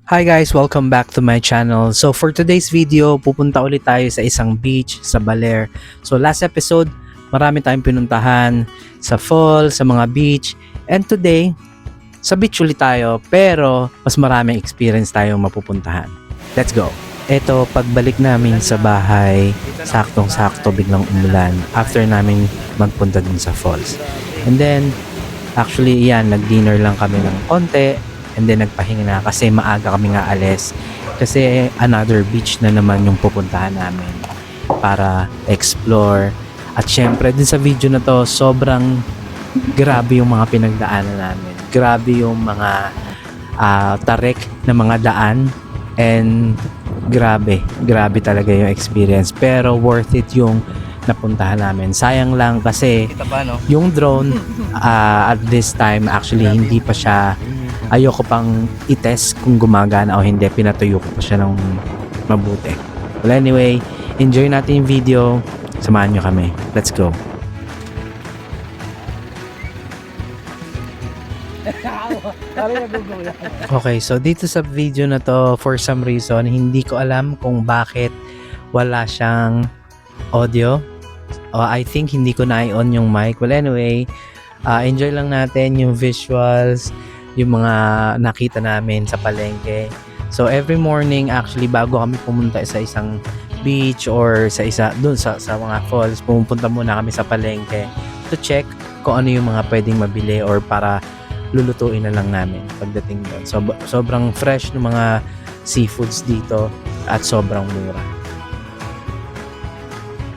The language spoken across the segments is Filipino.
Hi guys, welcome back to my channel. So for today's video, pupunta ulit tayo sa isang beach sa Baler. So last episode, marami tayong pinuntahan sa fall, sa mga beach. And today, sa beach ulit tayo pero mas maraming experience tayong mapupuntahan. Let's go! Eto, pagbalik namin sa bahay, saktong-sakto biglang umulan after namin magpunta dun sa falls. And then, actually yan, nag-dinner lang kami ng konti. And then nagpahinga na kasi maaga kami nga alis. Kasi another beach na naman yung pupuntahan namin para explore. At syempre din sa video na to, sobrang grabe yung mga pinagdaanan namin. Grabe yung mga tarik na mga daan. And grabe talaga yung experience. Pero worth it yung napuntahan namin. Sayang lang kasi yung drone at this time actually hindi pa siya, ayoko pang i-test kung gumagana o hindi. Pinatuyo ko pa siya ng mabuti. Well anyway, enjoy natin yung video. Samahan nyo kami. Let's go. Okay, so dito sa video na to, for some reason, hindi ko alam kung bakit wala siyang audio. I think hindi ko na i-on yung mic. Well anyway, enjoy lang natin yung visuals, yung mga nakita namin sa palengke. So every morning actually bago kami pumunta sa isang beach or sa doon sa mga falls, pumunta muna kami sa palengke to check kung ano yung mga pwedeng mabili or para lulutuin na lang namin pagdating doon. So sobrang fresh ng mga seafoods dito at sobrang mura.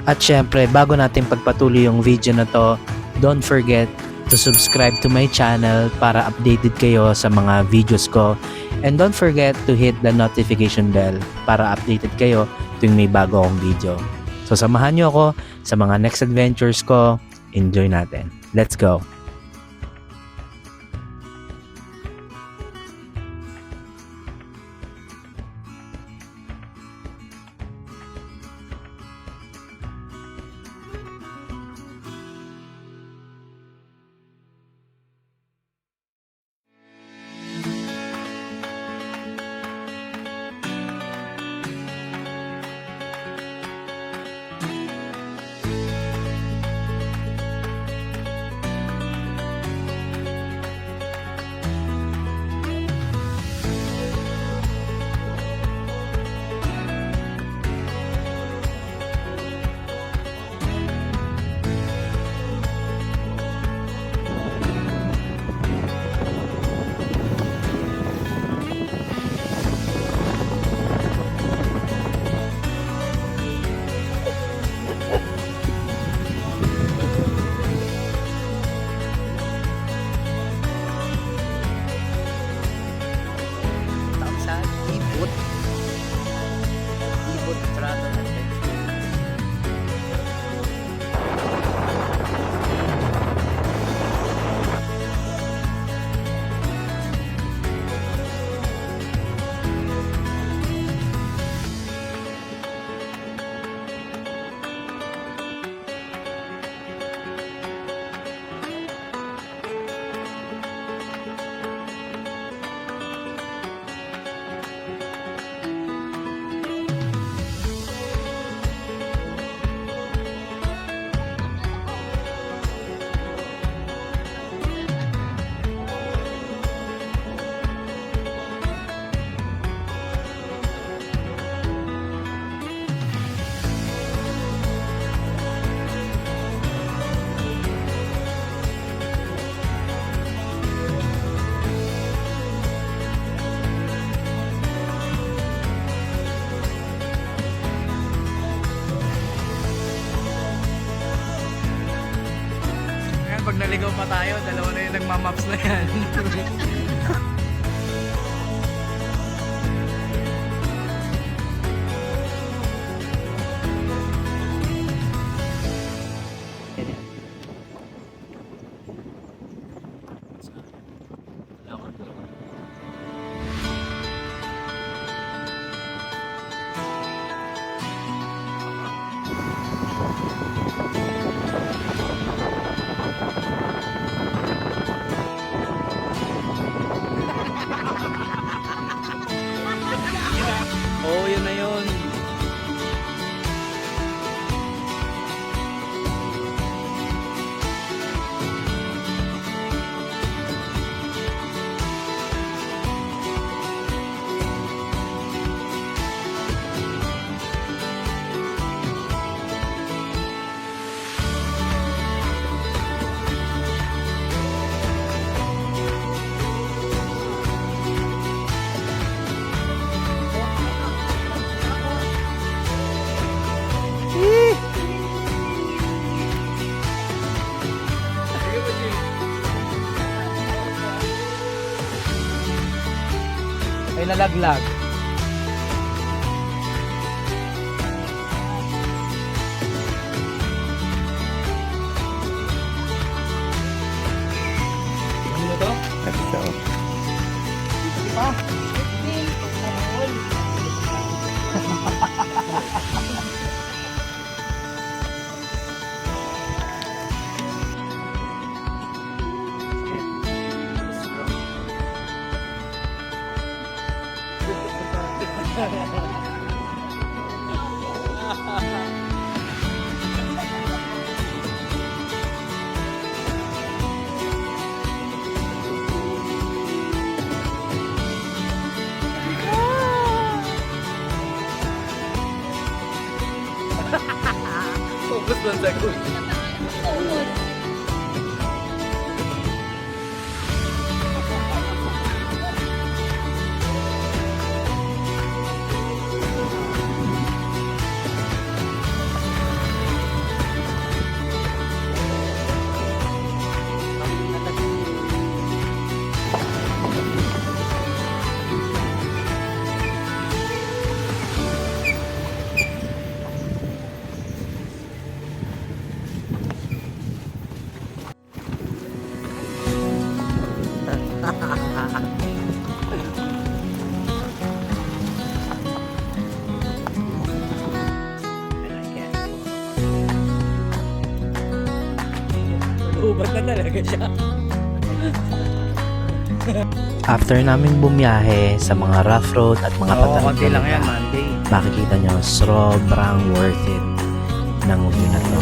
At syempre, bago natin pagpatuloy yung video na to, don't forget to subscribe to my channel para updated kayo sa mga videos ko. And don't forget to hit the notification bell para updated kayo tuwing may bago akong video. So samahan nyo ako sa mga next adventures ko. Enjoy natin. Let's go! Pag naligaw pa tayo, dalawa na yung nagmamaps na yan. May nalaglag. Ano to? Ito. Di ba? Focus lang sa ko. Ubad na talaga siya. After naming bumiyahe sa mga rough road at mga konti lang yan, Monday. makikita nyo sobrang worth it ng view na to.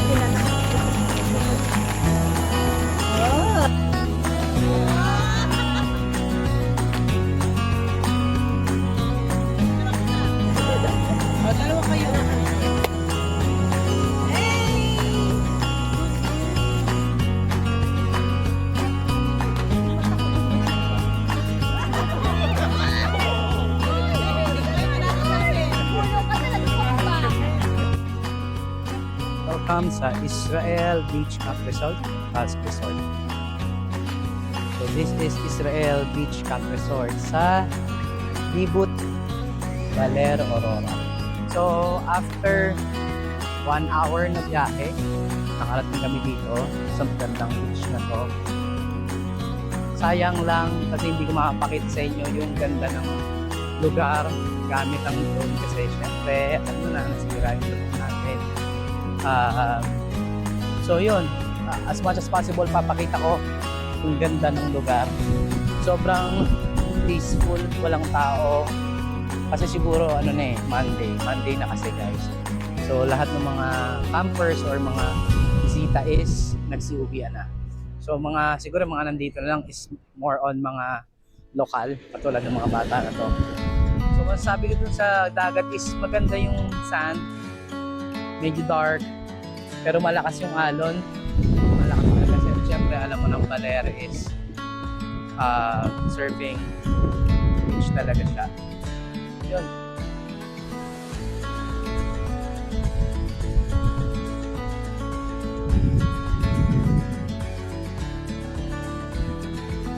Dalawa kayo. Welcome sa Israel Beach Camp Resort, Task Resort. So this is Israel Beach Camp Resort sa Libut, Baler, Aurora. So after 1 hour na biyahe, nakarating kami dito sa magandang beach na to. Sayang lang kasi hindi ko makapakita sa inyo yung ganda ng lugar gamit ang drone kasi syempre ano na nasira yung drone natin. So yun, as much as possible papakita ko yung ganda ng lugar. Sobrang peaceful, walang tao. Kasi siguro ano na eh, Monday na kasi guys. So lahat ng mga campers or mga bisita is nagsiuwian na. So siguro mga nandito na lang is more on mga lokal, katulad ng mga bata na to. So masasabi ko dun sa dagat is maganda yung sand, medyo dark, pero malakas yung alon. Malakas talaga kasi syempre alam mo ng Baler is surfing beach talaga siya. Yun.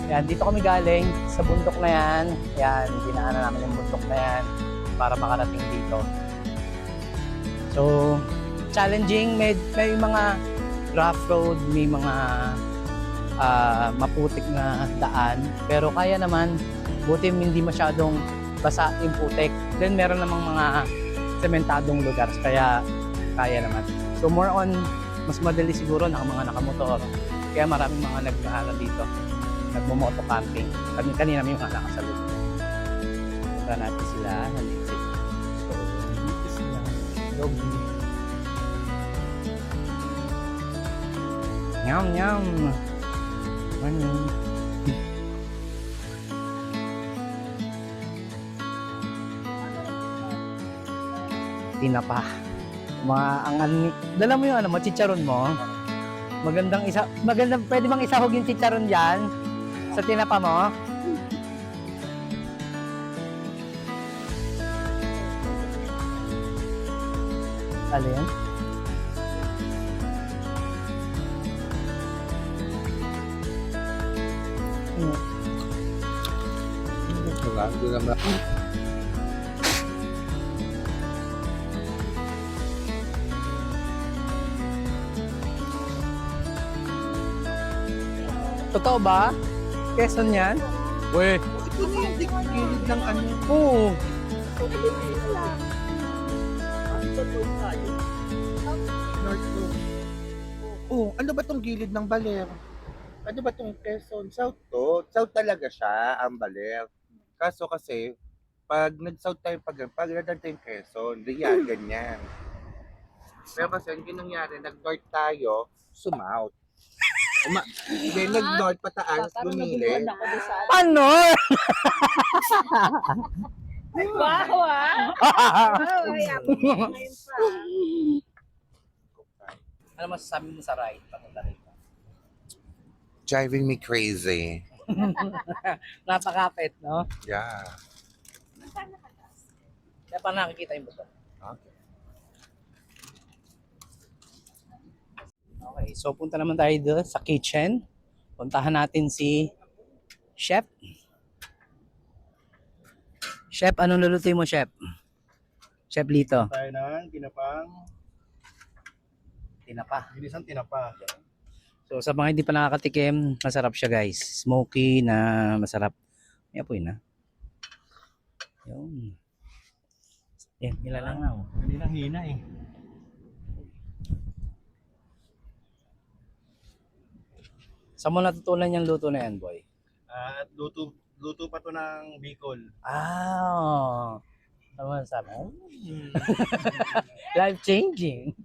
Yan, dito kami galing sa bundok na yan. Yan, dinaanan namin yung bundok na yan para makarating dito. So, challenging, may mga rough road, may mga maputik na daan, pero kaya naman, buti hindi masyadong basa yung putik. Then meron namang mga sementadong lugar, kaya kaya naman. So more on, mas madali siguro na mga nakamotor, kaya maraming mga nagkahala dito, nagmo-moto camping. Kanina may mga nakasalubong. Punta natin sila, nandito sila. So, dito sila, lobby. Nyam nyam. Morning. Tinapa. Dala mo yung chicharon mo. Magandang pwede bang isahog yung chicharon diyan sa tinapa mo? Alin? Hindi naman. Totoo ba? Quezon yan? Weh. Ito na yung gilid ng ano. Oo. North to. Oh, ano ba tong gilid ng Baler? Ano ba tong Quezon? South to. South talaga siya, ang Baler. Kaso kasi, pag nag-south tayo pag nag tayong Quezon, Real, ganyan. Pero kasi, ang nangyari, nag-north tayo, sumouth. Hindi, nag-north, pataas, lumili. Ano? Wow, ah! Wow, ayan. Ngayon pa. Ano masasabi mo sa ride? Papunta rito. Driving me crazy. Napakapit, no? Yeah. Kaya pa nakikita yung buto. Okay. Okay, so punta naman tayo doon sa kitchen. Puntahan natin si Chef. Chef, anong lulutuin mo, Chef? Chef Lito. Tayo ng Tinapa. ginisang tinapa. So sa mga hindi pa nakakatikim, masarap siya guys. Smoky na masarap. May apoy na. Yun. Yan, nilalangaw. Kaninang hina eh. Saan mo natutunan yung luto na yan, boy? At luto pa to ng Bicol. Ah, tama sabi. Life changing.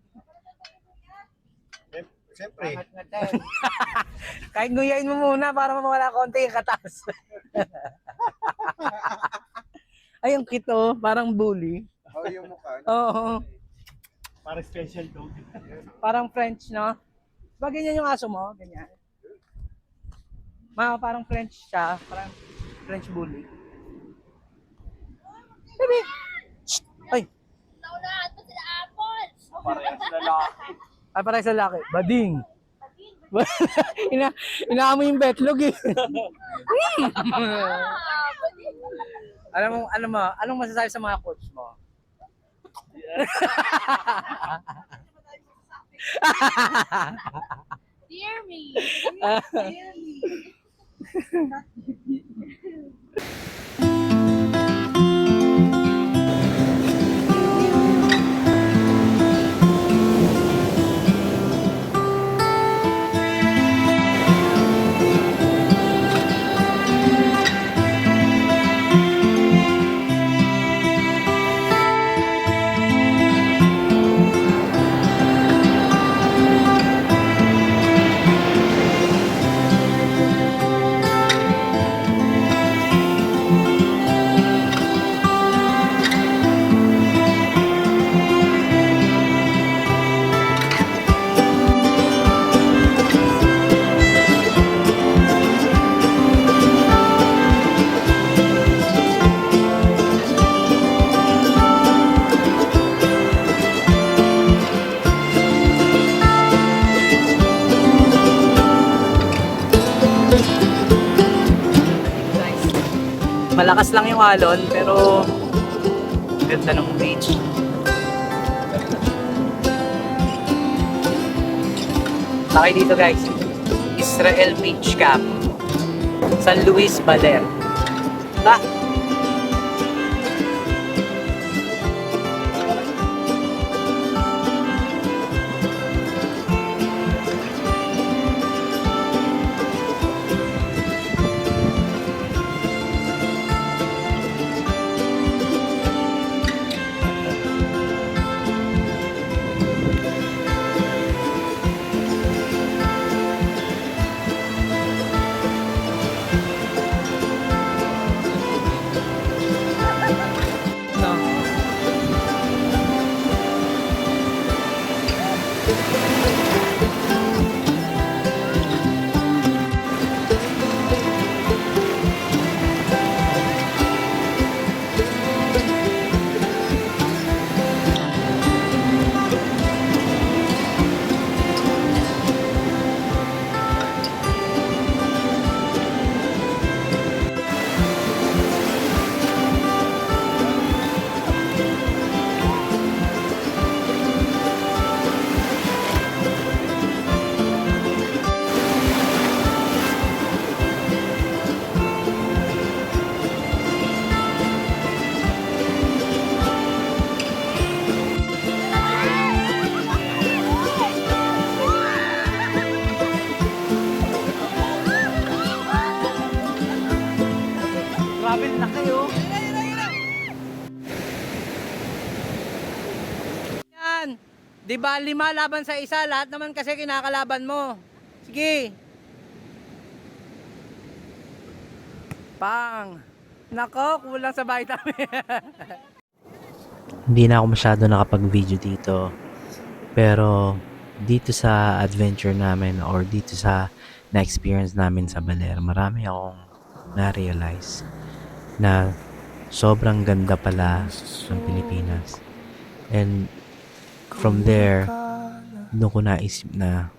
Siyempre, Kahit nguyain mo muna para mawala konti yung katas. Ay, ang kito, parang bully. Oh, yung mukha. Oo, para special dog. parang French, no? Ba ganyan yung aso mo? Ganyan. Parang French siya, parang French bully. Baby! Shh! Ay! Naunahan pa sila apples. Parehas lalaki. Ay, parang sa laki. Bading! Inaamoy yung betlog eh. Alam mo, anong masasabi sa mga coach mo? Dear me. Dear me. Malakas lang yung alon, pero ganda ng beach. Sakay dito guys, Israel Beach Camp, San Luis, Baler. Ta! Di ba 5 laban sa isa? Lahat naman kasi kinakalaban mo. Sige. Pang. Nako, kulang sa vitamin. Hindi na ako masyado nakapag-video dito. Pero dito sa adventure namin or dito sa na-experience namin sa Baler, marami akong na-realize na sobrang ganda pala ng Pilipinas. And from there, doon ko naisip na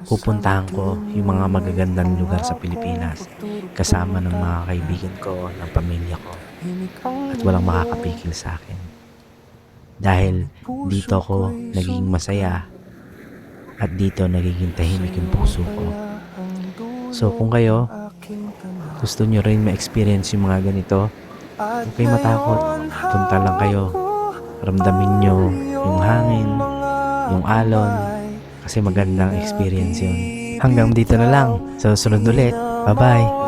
pupuntahan ko yung mga magagandang lugar sa Pilipinas kasama ng mga kaibigan ko, ng pamilya ko, at walang makakapigil sa akin. Dahil dito ako naging masaya at dito nagiging tahimik yung puso ko. So kung kayo gusto nyo rin ma-experience yung mga ganito, huwag kayo matakot. Punta lang kayo. Ramdamin nyo yung hangin, yung alon, kasi magandang experience yun. Hanggang dito na lang. Sa susunod ulit. Bye-bye.